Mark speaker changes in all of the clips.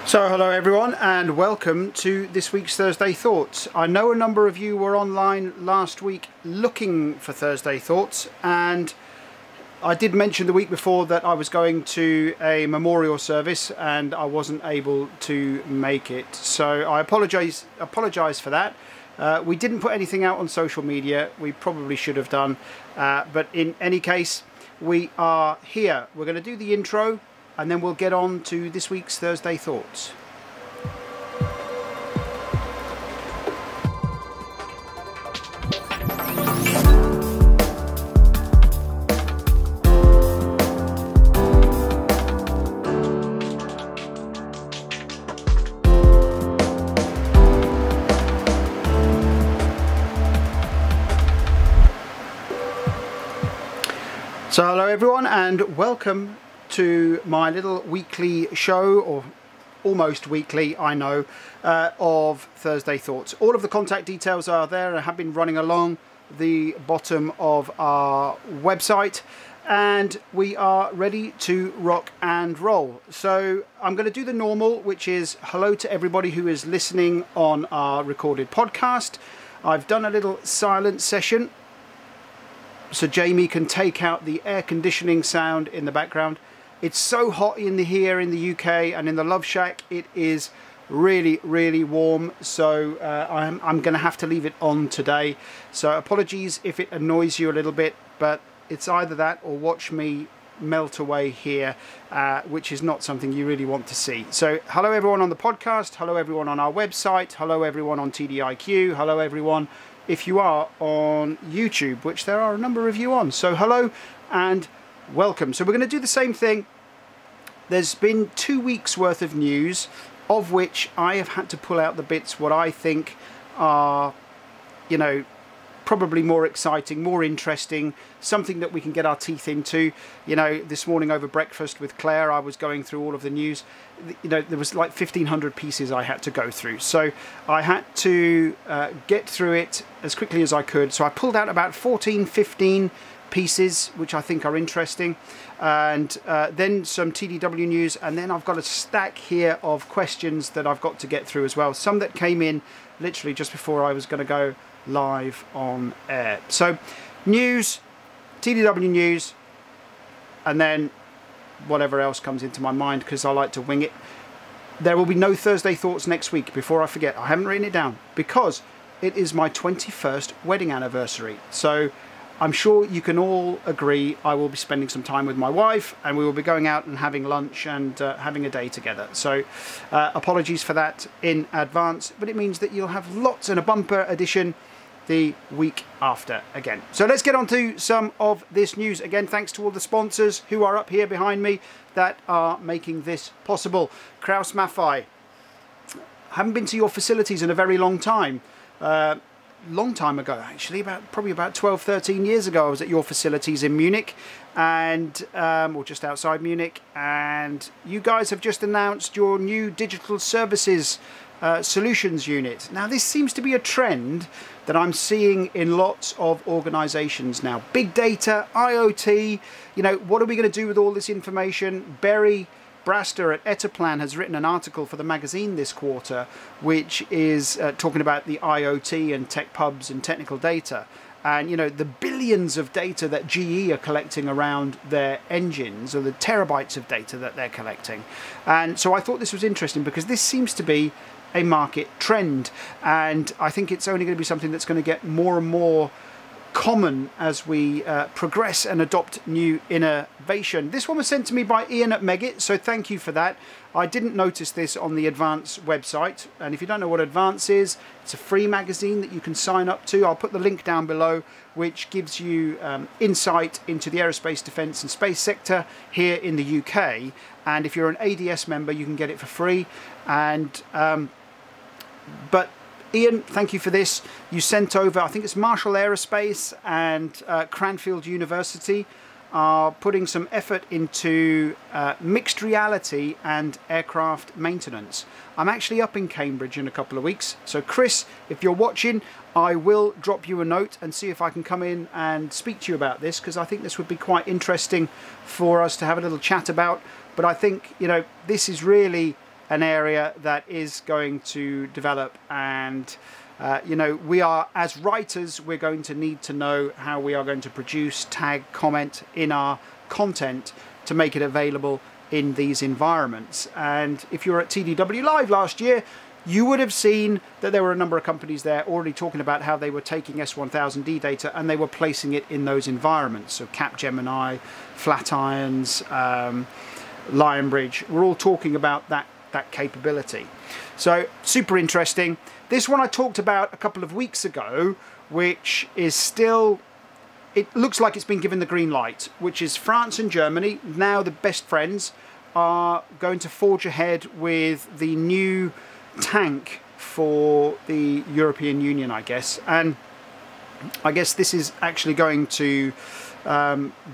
Speaker 1: So hello everyone and welcome to this week's Thursday Thoughts. I know a number of you were online last week looking for Thursday Thoughts, and I did mention the week before that I was going to a memorial service and I wasn't able to make it. So I apologise for that. We didn't put anything out on social media. We probably should have done. But in any case, we are here. We're going to do the intro and then we'll get on to this week's Thursday Thoughts. So hello everyone and welcome to my little weekly show, or almost weekly, I know, of Thursday Thoughts. All of the contact details are there and have been running along the bottom of our website, and we are ready to rock and roll. So I'm going to do the normal, which is hello to everybody who is listening on our recorded podcast. I've done a little silent session so Jamie can take out the air conditioning sound in the background. It's so hot here in the UK and in the Love Shack. It is really, really warm. So I'm going to have to leave it on today. So apologies if it annoys you a little bit, but it's either that or watch me melt away here, which is not something you really want to see. So hello everyone on the podcast. Hello everyone on our website. Hello everyone on TDIQ. Hello everyone if you are on YouTube, which there are a number of you on. So hello and welcome. So we're going to do the same thing. There's been 2 weeks worth of news, of which I have had to pull out the bits what I think are, you know, probably more exciting, more interesting, something that we can get our teeth into. You know, this morning over breakfast with Claire, I was going through all of the news. You know, there was like 1,500 pieces I had to go through. So I had to get through it as quickly as I could. So I pulled out about 14, 15 pieces which I think are interesting, and then some TDW news, and then I've got a stack here of questions that I've got to get through as well, some that came in literally just before I was going to go live on air. So news, TDW news, and then whatever else comes into my mind, because I like to wing it. There will be no Thursday Thoughts next week. Before I forget, I haven't written it down because it is my 21st wedding anniversary. So I'm sure you can all agree I will be spending some time with my wife, and we will be going out and having lunch and having a day together. So apologies for that in advance, but it means that you'll have lots and a bumper edition the week after again. So let's get on to some of this news. Again, thanks to all the sponsors who are up here behind me that are making this possible. Kraus Maffei. Haven't been to your facilities in a very long time. Long time ago, actually, probably about 12, 13 years ago, I was at your facilities in Munich, and or just outside Munich, and you guys have just announced your new digital services solutions unit. Now this seems to be a trend that I'm seeing in lots of organizations now. Big data, IoT, you know, what are we going to do with all this information? Barry Braster at Ettaplan has written an article for the magazine this quarter, which is talking about the IoT and tech pubs and technical data. And, you know, the billions of data that GE are collecting around their engines, or the terabytes of data that they're collecting. And so I thought this was interesting because this seems to be a market trend. And I think it's only going to be something that's going to get more and more common as we progress and adopt new innovation. This one was sent to me by Ian at Megit, so thank you for that. I didn't notice this on the Advance website, and if you don't know what Advance is, it's a free magazine that you can sign up to. I'll put the link down below, which gives you insight into the aerospace, defence and space sector here in the UK, and if you're an ADS member you can get it for free. And but Ian, thank you for this. You sent over, I think it's Marshall Aerospace and Cranfield University are putting some effort into mixed reality and aircraft maintenance. I'm actually up in Cambridge in a couple of weeks. So Chris, if you're watching, I will drop you a note and see if I can come in and speak to you about this, because I think this would be quite interesting for us to have a little chat about. But I think, you know, this is really an area that is going to develop, and you know, we are, as writers, we're going to need to know how we are going to produce, tag, comment in our content to make it available in these environments. And if you were at TDW Live last year, you would have seen that there were a number of companies there already talking about how they were taking S1000D data and they were placing it in those environments. So Capgemini, Flatirons, Lionbridge, we're all talking about that capability. So super interesting. This one I talked about a couple of weeks ago, which is still, it looks like it's been given the green light, which is France and Germany, now the best friends, are going to forge ahead with the new tank for the European Union, I guess. And I guess this is actually going to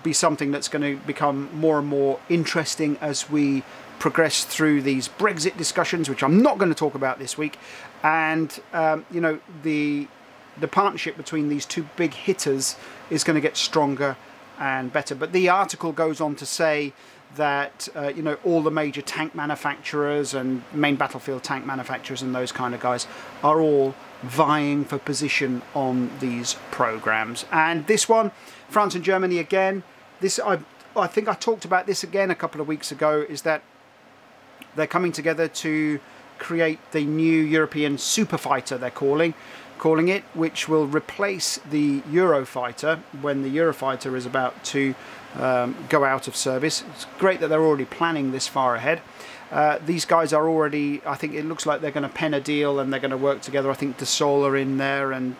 Speaker 1: be something that's going to become more and more interesting as we progress through these Brexit discussions, which I'm not going to talk about this week. And you know, the partnership between these two big hitters is going to get stronger and better. But the article goes on to say that you know, all the major tank manufacturers and main battlefield tank manufacturers and those kind of guys are all vying for position on these programs. And this one, France and Germany again, this I think I talked about this again a couple of weeks ago, is that they're coming together to create the new European superfighter, they're calling it, which will replace the Eurofighter when the Eurofighter is about to go out of service. It's great that they're already planning this far ahead. These guys are already, I think it looks like they're going to pen a deal and they're going to work together. I think Dassault are in there, and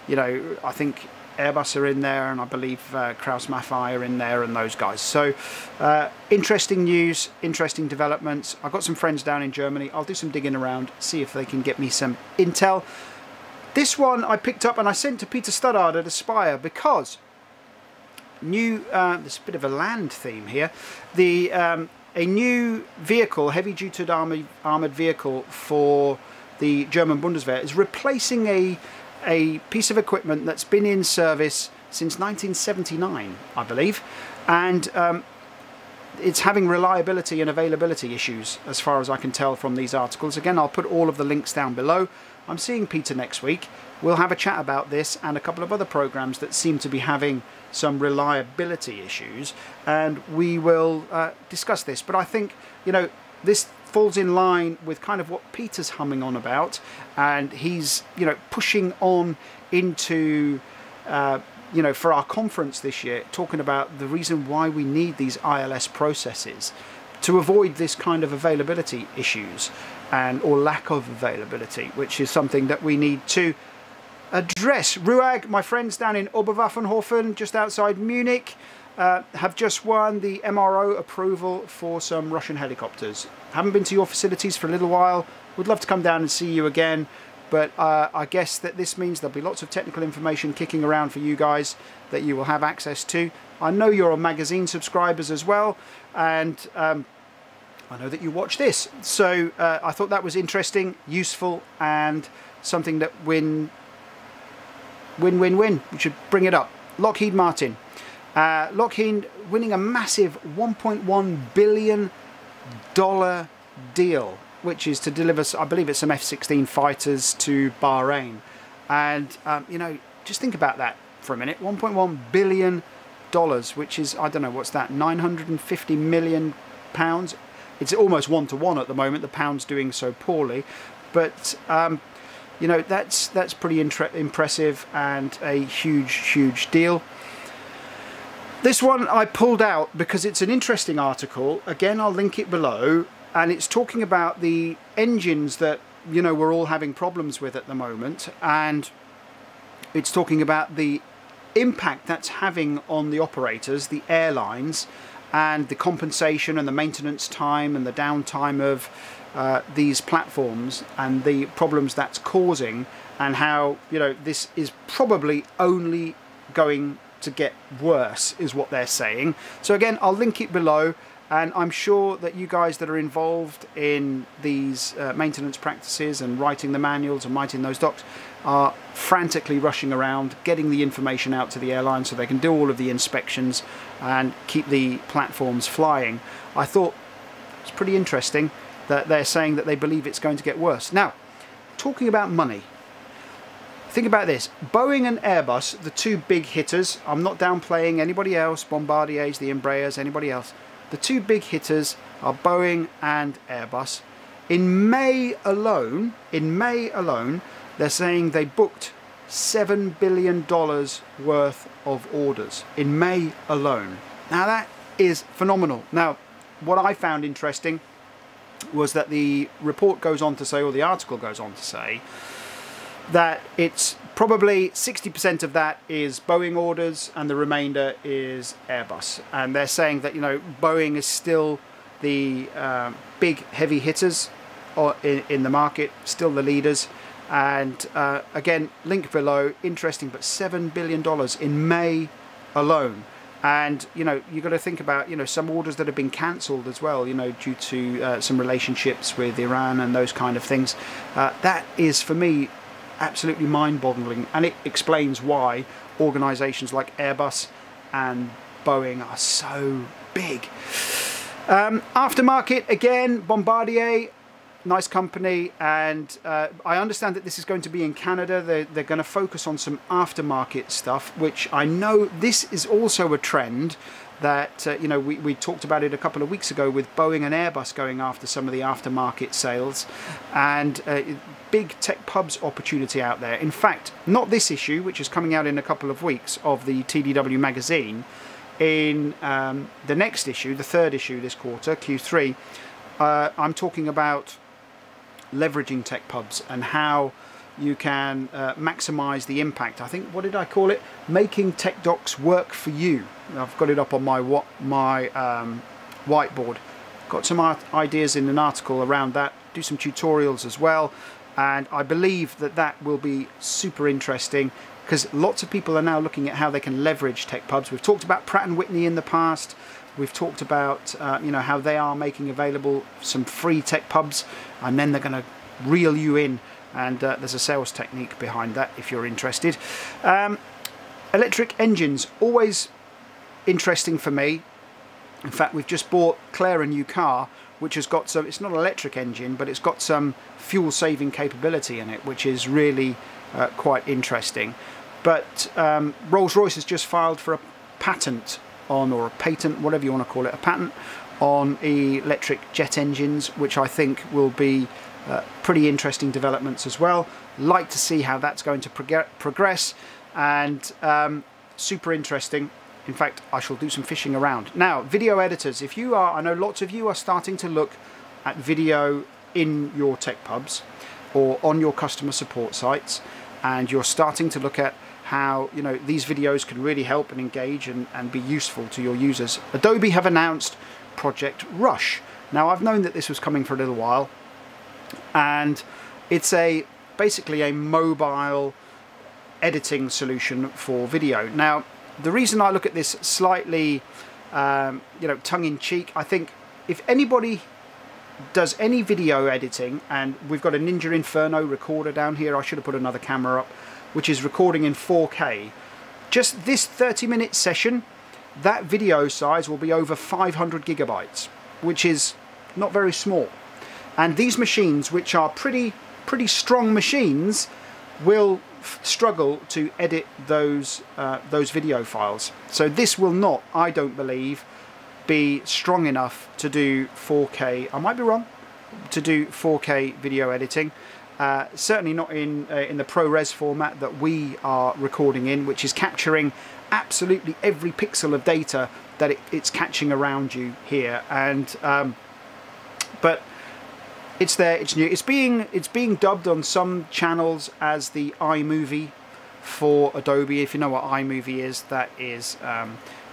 Speaker 1: you know, I think Airbus are in there, and I believe Krauss-Maffei are in there, and those guys. So interesting news, interesting developments. I've got some friends down in Germany. I'll do some digging around, see if they can get me some intel. This one I picked up and I sent to Peter Studdard at Aspire, because new, there's a bit of a land theme here, a new vehicle, heavy-duty armoured vehicle for the German Bundeswehr is replacing a piece of equipment that's been in service since 1979, I believe, and it's having reliability and availability issues as far as I can tell from these articles. Again, I'll put all of the links down below. I'm seeing Peter next week. We'll have a chat about this and a couple of other programs that seem to be having some reliability issues, and we will discuss this. But I think, you know, this falls in line with kind of what Peter's humming on about, and he's, you know, pushing on into you know, for our conference this year, talking about the reason why we need these ILS processes to avoid this kind of availability issues or lack of availability, which is something that we need to address. RUAG, my friends down in Oberwaffenhofen, just outside Munich, have just won the MRO approval for some Russian helicopters. Haven't been to your facilities for a little while. Would love to come down and see you again, but I guess that this means there'll be lots of technical information kicking around for you guys that you will have access to. I know you're magazine subscribers as well, and I know that you watch this. So I thought that was interesting, useful, and something that win-win-win. We should bring it up. Lockheed Martin. Lockheed winning a massive $1.1 billion deal, which is to deliver, I believe it's some F-16 fighters to Bahrain. And, you know, just think about that for a minute. $1.1 billion, which is, I don't know, what's that, 950 million pounds? It's almost one-to-one at the moment. The pound's doing so poorly. But, you know, that's pretty impressive and a huge deal. This one I pulled out because it's an interesting article. Again, I'll link it below. And it's talking about the engines that, you know, we're all having problems with at the moment. And it's talking about the impact that's having on the operators, the airlines, and the compensation and the maintenance time and the downtime of these platforms, and the problems that's causing, and how, you know, this is probably only going to get worse, is what they're saying. So again, I'll link it below. And I'm sure that you guys that are involved in these maintenance practices and writing the manuals and writing those docs are frantically rushing around, getting the information out to the airline so they can do all of the inspections and keep the platforms flying. I thought it's pretty interesting. that they're saying that they believe it's going to get worse. Now, talking about money, think about this. Boeing and Airbus, the two big hitters, I'm not downplaying anybody else, Bombardiers, the Embraers, anybody else. The two big hitters are Boeing and Airbus. In May alone, they're saying they booked $7 billion worth of orders in May alone. Now that is phenomenal. Now, what I found interesting was that the report goes on to say, or the article goes on to say, that it's probably 60% of that is Boeing orders and the remainder is Airbus. And they're saying that, you know, Boeing is still the big heavy hitters in the market, still the leaders. And again, link below, interesting, but $7 billion in May alone. And, you know, you've got to think about, you know, some orders that have been cancelled as well, you know, due to some relationships with Iran and those kind of things. That is, for me, absolutely mind-boggling. And it explains why organisations like Airbus and Boeing are so big. Aftermarket, again, Bombardier, nice company, and I understand that this is going to be in Canada. They're going to focus on some aftermarket stuff, which I know this is also a trend that, you know, we talked about it a couple of weeks ago with Boeing and Airbus going after some of the aftermarket sales, and big tech pubs opportunity out there. In fact, not this issue, which is coming out in a couple of weeks of the TDW magazine. In the next issue, the third issue this quarter, Q3, I'm talking about leveraging tech pubs and how you can maximize the impact. I think, what did I call it? Making tech docs work for you. I've got it up on my whiteboard. Got some ideas in an article around that. Do some tutorials as well, and I believe that that will be super interesting because lots of people are now looking at how they can leverage tech pubs. We've talked about Pratt & Whitney in the past. We've talked about you know, how they are making available some free tech pubs, and then they're going to reel you in, and there's a sales technique behind that if you're interested. Electric engines, always interesting for me. In fact, we've just bought Claire a new car which has got some, it's not an electric engine, but it's got some fuel saving capability in it, which is really quite interesting. But RollsRoyce has just filed for a patent on, or a patent, whatever you want to call it, a patent on electric jet engines, which I think will be pretty interesting developments as well. Like to see how that's going to progress, and super interesting. In fact, I shall do some fishing around. Now, video editors, if you are, I know lots of you are starting to look at video in your tech pubs or on your customer support sites, and you're starting to look at how, you know, these videos can really help and engage and be useful to your users. Adobe have announced Project Rush. Now, I've known that this was coming for a little while, and it's basically a mobile editing solution for video. Now, the reason I look at this slightly, you know, tongue-in-cheek, I think if anybody does any video editing, and we've got a Ninja Inferno recorder down here, I should have put another camera up, which is recording in 4K. Just this 30-minute session, that video size will be over 500 gigabytes, which is not very small. And these machines, which are pretty strong machines, will struggle to edit those video files. So this will not, I don't believe, be strong enough to do 4K. I might be wrong, to do 4K video editing. Certainly not in the ProRes format that we are recording in, which is capturing absolutely every pixel of data that it's catching around you here. And but it's there, it's new. It's being dubbed on some channels as the iMovie for Adobe. If you know what iMovie is, that is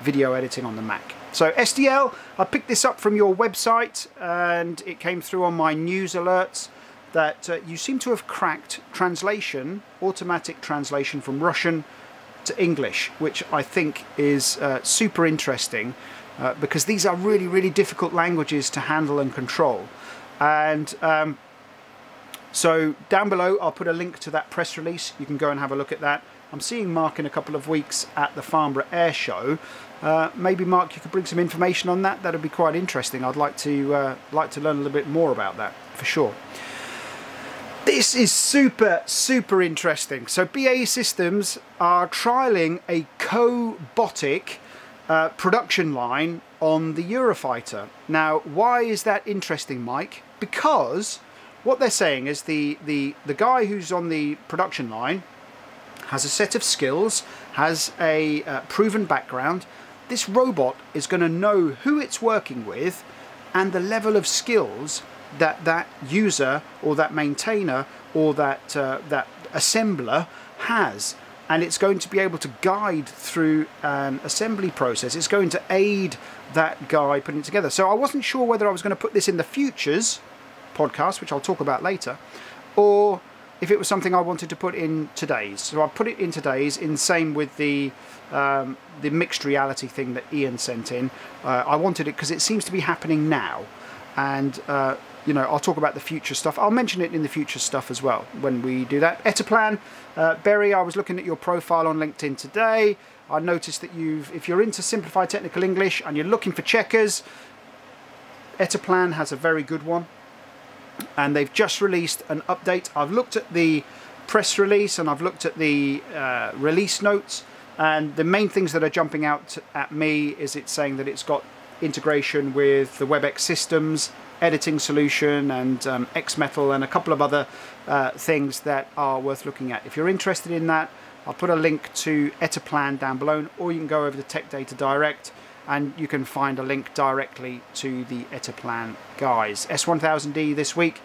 Speaker 1: video editing on the Mac. So SDL, I picked this up from your website, and it came through on my news alerts that you seem to have cracked translation, automatic translation from Russian to English, which I think is super interesting because these are really difficult languages to handle and control. And so down below I'll put a link to that press release. You can go and have a look at that. I'm seeing Mark in a couple of weeks at the Farnborough Air Show, Maybe Mark, you could bring some information on that. That'd be quite interesting. I'd like to learn a little bit more about that for sure. This is super interesting. So BAE Systems are trialling a cobotic production line on the Eurofighter. Now, why is that interesting, Mike? Because what they're saying is the guy who's on the production line has a set of skills, has a proven background. This robot is going to know who it's working with and the level of skills that user or that maintainer or that assembler has, and it's going to be able to guide through an assembly process. It's going to aid that guy putting it together. So I wasn't sure whether I was going to put this in the Futures podcast, which I'll talk about later, or if it was something I wanted to put in today's. So I put it in today's, in same with the mixed reality thing that Ian sent in. I wanted it because it seems to be happening now, and you know, I'll talk about the future stuff. I'll mention it in the future stuff as well when we do that. Ettaplan, Berry, I was looking at your profile on LinkedIn today. I noticed that if you're into simplified technical English and you're looking for checkers, Ettaplan has a very good one. And they've just released an update. I've looked at the press release and I've looked at the release notes, and the main things that are jumping out at me is it's saying that it's got integration with the WebEx systems, editing solution, and XMetal, and a couple of other things that are worth looking at. If you're interested in that, I'll put a link to Ettaplan down below, or you can go over to Tech Data Direct and you can find a link directly to the Ettaplan guys. S1000D this week,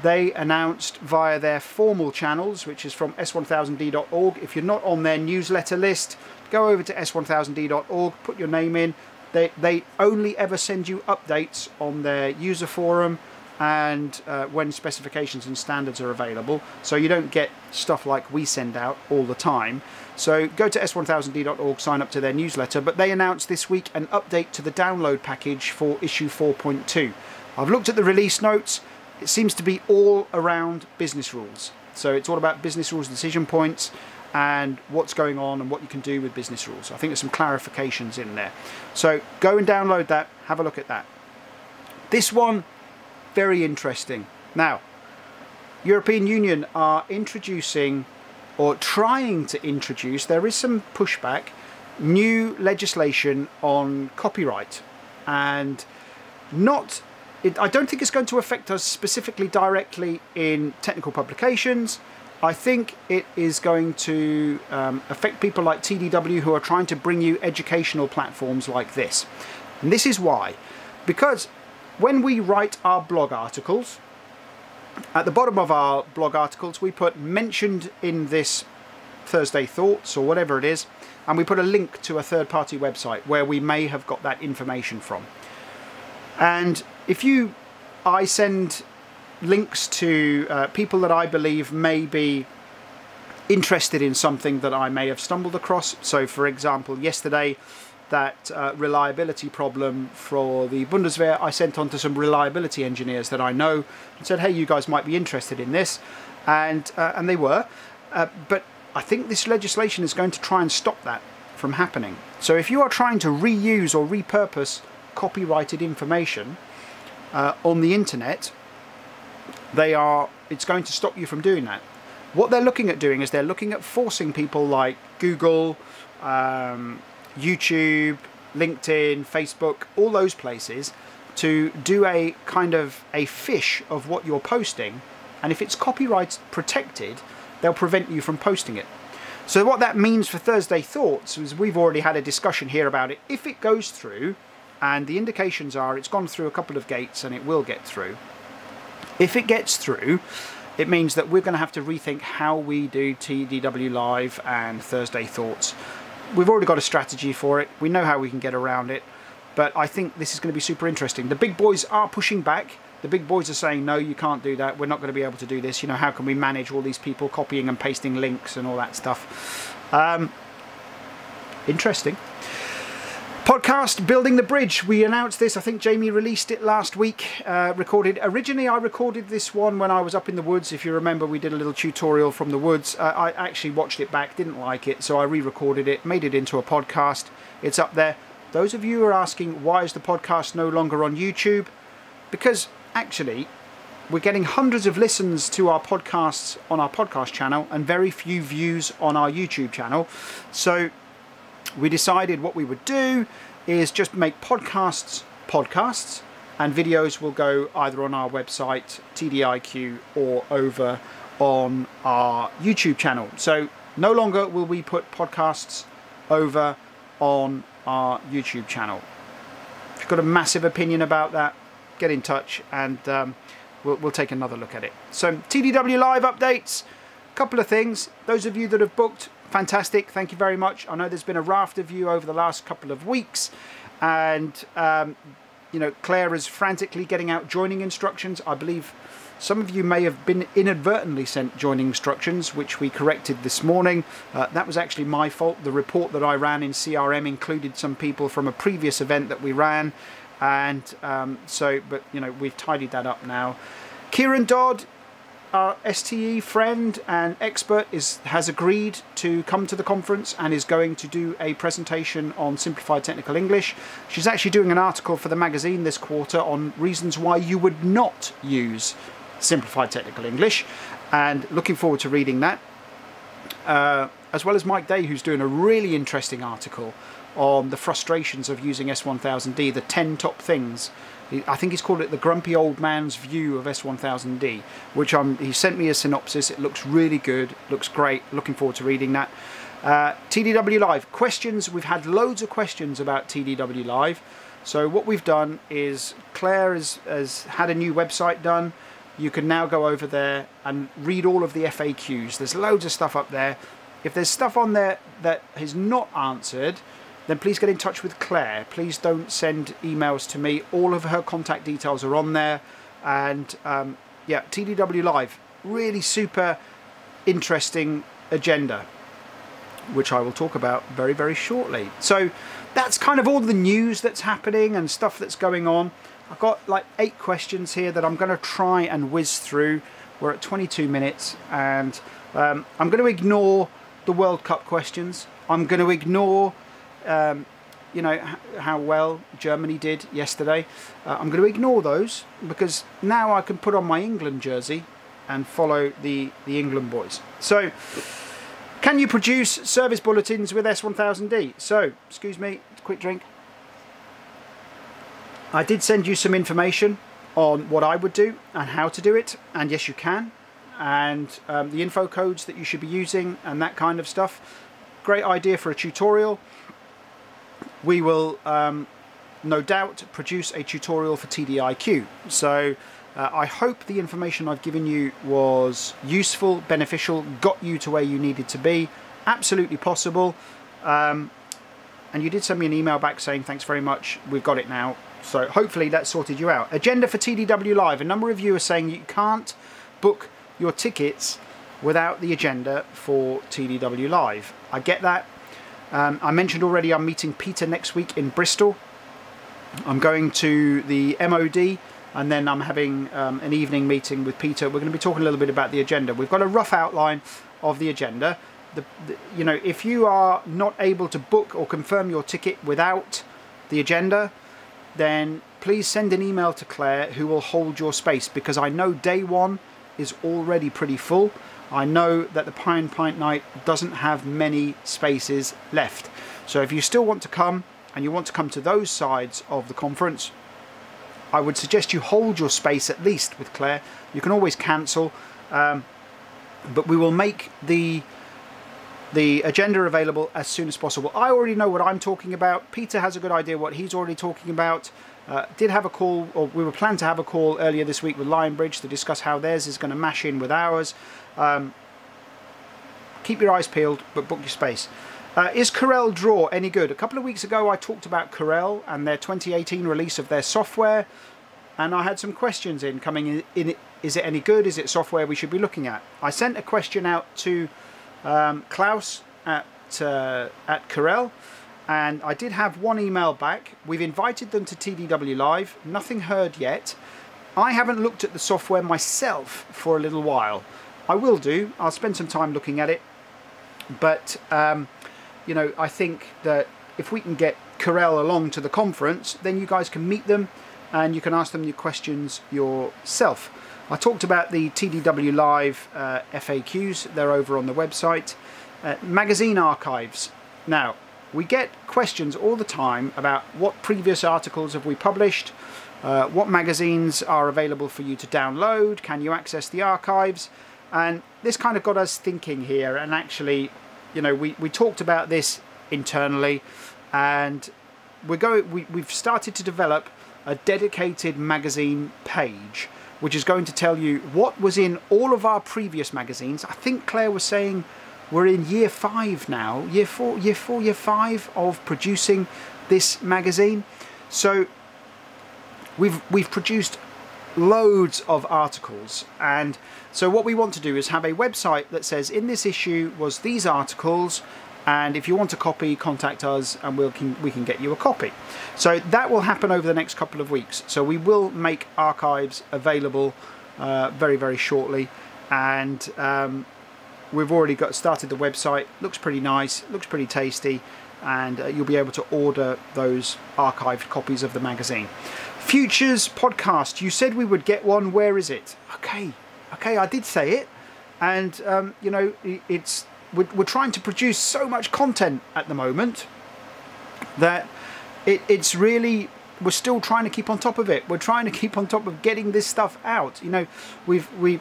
Speaker 1: they announced via their formal channels, which is from s1000d.org. If you're not on their newsletter list, go over to s1000d.org, put your name in. They only ever send you updates on their user forum and when specifications and standards are available, so you don't get stuff like we send out all the time. So go to s1000d.org, sign up to their newsletter. But they announced this week an update to the download package for issue 4.2. I've looked at the release notes. It seems to be all around business rules. So it's all about business rules, decision points, and what's going on and what you can do with business rules. I think there's some clarifications in there. So go and download that, have a look at that. This one, very interesting. Now, European Union are introducing, or trying to introduce, there is some pushback, new legislation on copyright. And I don't think it's going to affect us specifically directly in technical publications. I think it is going to affect people like TDW who are trying to bring you educational platforms like this. And this is why. Because when we write our blog articles, at the bottom of our blog articles we put mentioned in this Thursday Thoughts or whatever it is, and we put a link to a third-party website where we may have got that information from. And I send links to people that I believe may be interested in something that I may have stumbled across. So for example, yesterday, that reliability problem for the Bundeswehr, I sent on to some reliability engineers that I know and said, hey, you guys might be interested in this, and they were. But I think this legislation is going to try and stop that from happening. So if you are trying to reuse or repurpose copyrighted information on the internet, it's going to stop you from doing that. What they're looking at doing is they're looking at forcing people like Google, YouTube, LinkedIn, Facebook, all those places to do a kind of a fish of what you're posting, and if it's copyright protected, they'll prevent you from posting it. So what that means for Thursday Thoughts is we've already had a discussion here about it. If it goes through, and the indications are it's gone through a couple of gates and it will get through, if it gets through, it means that we're going to have to rethink how we do TDW Live and Thursday Thoughts. We've already got a strategy for it. We know how we can get around it. But I think this is going to be super interesting. The big boys are pushing back. The big boys are saying, no, you can't do that. We're not going to be able to do this. You know, how can we manage all these people copying and pasting links and all that stuff? Interesting. Podcast Building the Bridge. We announced this, I think Jamie released it last week. Originally I recorded this one when I was up in the woods. If you remember, we did a little tutorial from the woods. I actually watched it back, didn't like it, so I re-recorded it, made it into a podcast. It's up there. Those of you who are asking why is the podcast no longer on YouTube, because actually we're getting hundreds of listens to our podcasts on our podcast channel and very few views on our YouTube channel. So we decided what we would do is just make podcasts, and videos will go either on our website, TDIQ, or over on our YouTube channel. So no longer will we put podcasts over on our YouTube channel. If you've got a massive opinion about that, get in touch and we'll take another look at it. So TDW Live Updates, a couple of things. Those of you that have booked, fantastic, thank you very much. I know there's been a raft of you over the last couple of weeks, and you know, Claire is frantically getting out joining instructions. I believe some of you may have been inadvertently sent joining instructions, which we corrected this morning. That was actually my fault. The report that I ran in CRM included some people from a previous event that we ran, and but you know, we've tidied that up now. Kieran Dodd, our STE friend and expert, has agreed to come to the conference and is going to do a presentation on simplified technical English. She's actually doing an article for the magazine this quarter on reasons why you would not use simplified technical English, and looking forward to reading that. As well as Mike Day, who's doing a really interesting article on the frustrations of using S1000D, the 10 top things. I think he's called it the grumpy old man's view of S1000D, which he sent me a synopsis. It looks really good, looks great, looking forward to reading that. TDW Live, questions. We've had loads of questions about TDW Live. So what we've done is Claire has had a new website done. You can now go over there and read all of the FAQs. There's loads of stuff up there. If there's stuff on there that is not answered, then please get in touch with Claire. Please don't send emails to me. All of her contact details are on there. And yeah, TDW Live, really super interesting agenda, which I will talk about very, very shortly. So that's kind of all the news that's happening and stuff that's going on. I've got like 8 questions here that I'm going to try and whiz through. We're at 22 minutes, and I'm going to ignore the World Cup questions. I'm going to ignore you know, how well Germany did yesterday. I'm going to ignore those because now I can put on my England jersey and follow the England boys. So, can you produce service bulletins with S1000D? So, excuse me, quick drink. I did send you some information on what I would do and how to do it, and yes, you can, and the info codes that you should be using and that kind of stuff. Great idea for a tutorial. We will no doubt produce a tutorial for TDIQ. So I hope the information I've given you was useful, beneficial, got you to where you needed to be. Absolutely possible. And you did send me an email back saying thanks very much, we've got it now. So hopefully that sorted you out. Agenda for TDW Live. A number of you are saying you can't book your tickets without the agenda for TDW Live. I get that. I mentioned already I'm meeting Peter next week in Bristol. I'm going to the MOD, and then I'm having an evening meeting with Peter. We're going to be talking a little bit about the agenda. We've got a rough outline of the agenda. You know, if you are not able to book or confirm your ticket without the agenda, then please send an email to Claire, who will hold your space, because I know day one is already pretty full. I know that the Pie and Pint Night doesn't have many spaces left. So if you still want to come, and you want to come to those sides of the conference, I would suggest you hold your space at least with Claire. You can always cancel, but we will make the agenda available as soon as possible. I already know what I'm talking about. Peter has a good idea what he's already talking about. Did have a call, or we were planned to have a call earlier this week with Lionbridge to discuss how theirs is going to mash in with ours. Keep your eyes peeled, but book your space. Is Corel Draw any good? A couple of weeks ago I talked about Corel and their 2018 release of their software, and I had some questions coming in. Is it any good? Is it software we should be looking at? I sent a question out to Klaus at Corel, and I did have one email back. We've invited them to TDW Live, nothing heard yet. I haven't looked at the software myself for a little while. I will do, I'll spend some time looking at it, but you know, I think that if we can get Corel along to the conference, then you guys can meet them and you can ask them your questions yourself. I talked about the TDW Live FAQs, they're over on the website. Magazine archives. Now, we get questions all the time about what previous articles have we published, what magazines are available for you to download, can you access the archives, and this kind of got us thinking here. And actually, you know, we talked about this internally, and we've started to develop a dedicated magazine page which is going to tell you what was in all of our previous magazines. I think Claire was saying we're in year 5 now, year 5 of producing this magazine. So we've produced loads of articles, and so what we want to do is have a website that says in this issue was these articles, and if you want a copy, contact us and we can get you a copy. So that will happen over the next couple of weeks. So we will make archives available very, very shortly, and we've already started the website. Looks pretty nice, looks pretty tasty, and you'll be able to order those archived copies of the magazine. Futures podcast, you said we would get one. Where is it? Okay, I did say it, and you know, we're trying to produce so much content at the moment that it's really, we're still trying to keep on top of it. We're trying to keep on top of getting this stuff out. You know, we're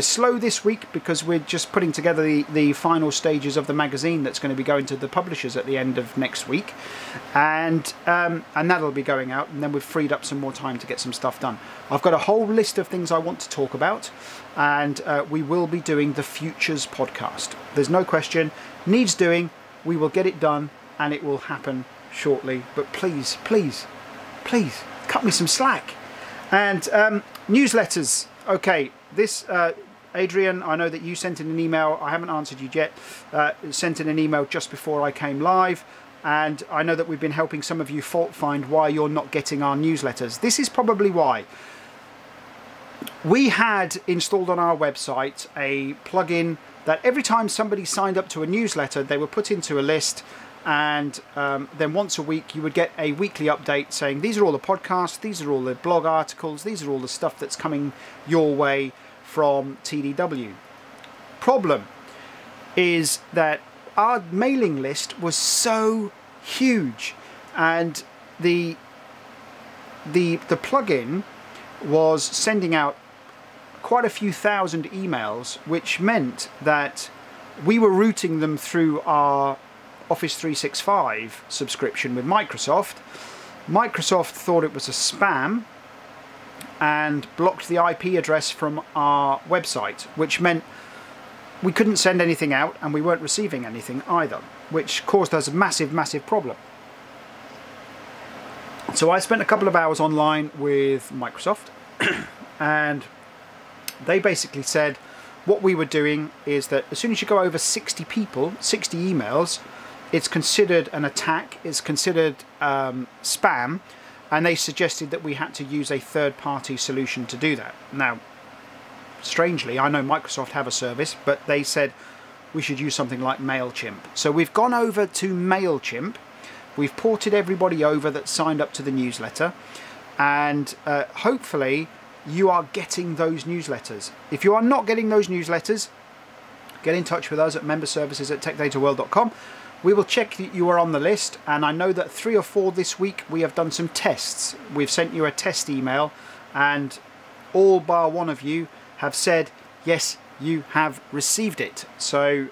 Speaker 1: slow this week because we're just putting together the final stages of the magazine that's going to be going to the publishers at the end of next week, and that'll be going out, and then we've freed up some more time to get some stuff done. I've got a whole list of things I want to talk about, and we will be doing the Futures podcast. There's no question, needs doing. We will get it done, and it will happen shortly. But please, please, please cut me some slack. And newsletters. Okay, this Adrian, I know that you sent in an email. I haven't answered you yet. Sent in an email just before I came live, and I know that we've been helping some of you fault find why you're not getting our newsletters. This is probably why. We had installed on our website a plugin that every time somebody signed up to a newsletter, they were put into a list, and then once a week you would get a weekly update saying these are all the podcasts, these are all the blog articles, these are all the stuff that's coming your way from TDW. Problem is that our mailing list was so huge, and the plugin was sending out quite a few thousand emails, which meant that we were routing them through our Office 365 subscription with Microsoft. Microsoft thought it was a spam and blocked the IP address from our website, which meant we couldn't send anything out and we weren't receiving anything either, which caused us a massive, massive problem. So I spent a couple of hours online with Microsoft and they basically said what we were doing is that as soon as you go over 60 people, 60 emails, it's considered an attack, it's considered spam, and they suggested that we had to use a third-party solution to do that. Now, strangely, I know Microsoft have a service, but they said we should use something like MailChimp. So we've gone over to MailChimp, we've ported everybody over that signed up to the newsletter, and hopefully you are getting those newsletters. If you are not getting those newsletters, get in touch with us at memberservices@techdataworld.com. We will check that you are on the list, and I know that 3 or 4 this week we have done some tests. We've sent you a test email, and all bar one of you have said yes, you have received it. So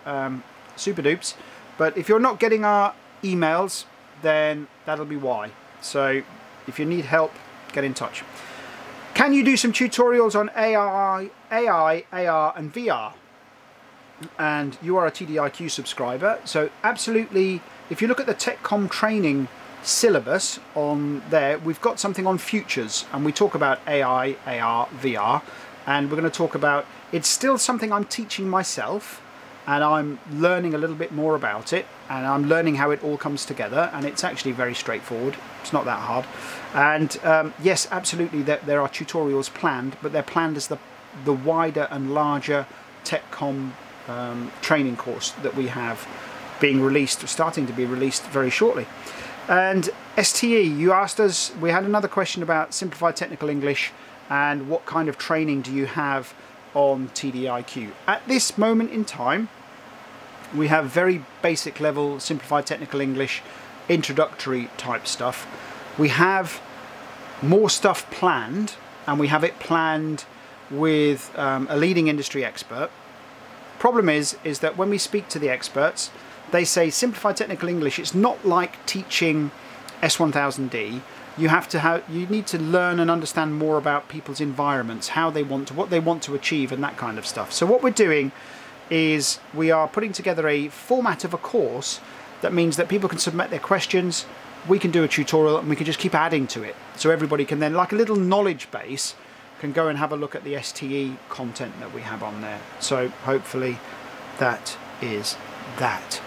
Speaker 1: super dupes. But if you're not getting our emails, then that'll be why. So if you need help, get in touch. Can you do some tutorials on AI, AR and VR? And you are a TDIQ subscriber, so absolutely, if you look at the TechCom training syllabus on there, we've got something on futures, and we talk about AI, AR, VR, and we're going to talk about, it's still something I'm teaching myself, and I'm learning a little bit more about it, and I'm learning how it all comes together, and it's actually very straightforward. It's not that hard. And yes, absolutely, there are tutorials planned, but they're planned as the wider and larger TechCom training course that we have being released, starting to be released very shortly. And STE, you asked us, we had another question about Simplified Technical English and what kind of training do you have on TDIQ. At this moment in time, we have very basic level Simplified Technical English introductory type stuff. We have more stuff planned, and we have it planned with a leading industry expert. Problem is that when we speak to the experts, they say Simplified Technical English, it's not like teaching S1000D. You need to learn and understand more about people's environments, what they want to achieve, and that kind of stuff. So what we're doing is we are putting together a format of a course that means that people can submit their questions, we can do a tutorial, and we can just keep adding to it. So everybody can then, like a little knowledge base, can go and have a look at the STE content that we have on there. So hopefully that is that.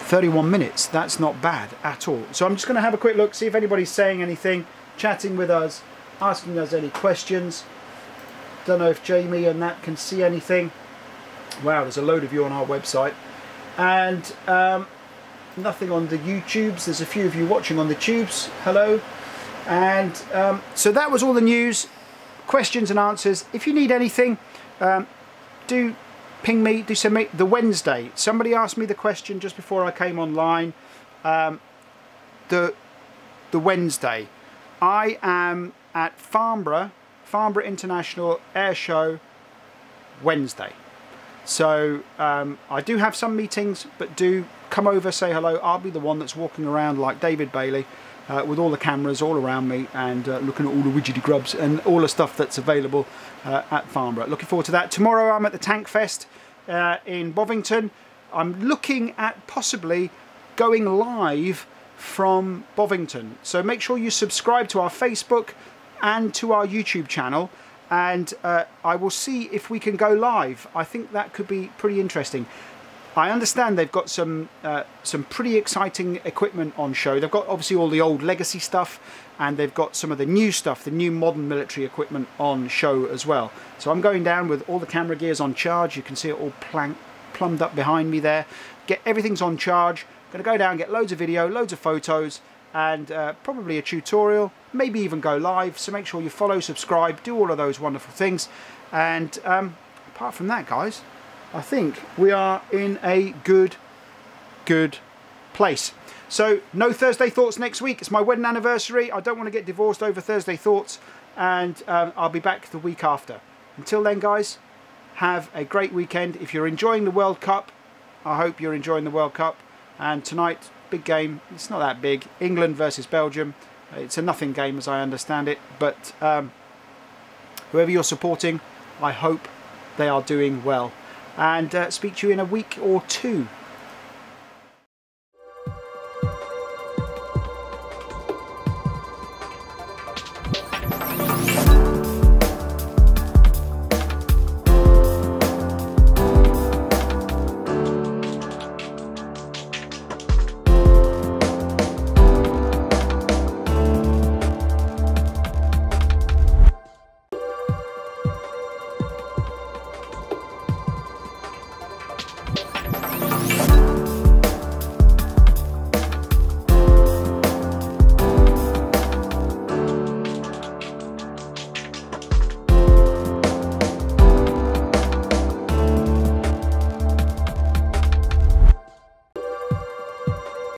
Speaker 1: 31 minutes, that's not bad at all. So I'm just going to have a quick look, see if anybody's saying anything, chatting with us, asking us any questions. Don't know if Jamie and Nat can see anything. Wow, there's a load of you on our website. And nothing on the YouTubes. There's a few of you watching on the tubes. Hello. And so that was all the news, questions and answers. If you need anything, do ping me, do send me. The Wednesday, somebody asked me the question just before I came online. The Wednesday, I am at Farnborough International Air Show Wednesday. So I do have some meetings, but do come over, say hello. I'll be the one that's walking around like David Bailey with all the cameras all around me and looking at all the widgety grubs and all the stuff that's available at Farnborough. Looking forward to that. Tomorrow I'm at the Tank Fest in Bovington. I'm looking at possibly going live from Bovington. So make sure you subscribe to our Facebook and to our YouTube channel, and I will see if we can go live. I think that could be pretty interesting. I understand they've got some pretty exciting equipment on show. They've got obviously all the old legacy stuff, and they've got some of the new stuff, the new modern military equipment on show as well. So I'm going down with all the camera gears on charge. You can see it all plumbed up behind me there. Everything's on charge. Going to go down, get loads of video, loads of photos, and probably a tutorial, maybe even go live. So make sure you follow, subscribe, do all of those wonderful things. And apart from that, guys, I think we are in a good place. So no Thursday Thoughts next week. It's my wedding anniversary. I don't want to get divorced over Thursday Thoughts, and I'll be back the week after. Until then, guys, have a great weekend. If you're enjoying the World Cup, I hope you're enjoying the World Cup. And tonight, big game. It's not that big. England versus Belgium. It's a nothing game as I understand it. But whoever you're supporting, I hope they are doing well. And speak to you in a week or two.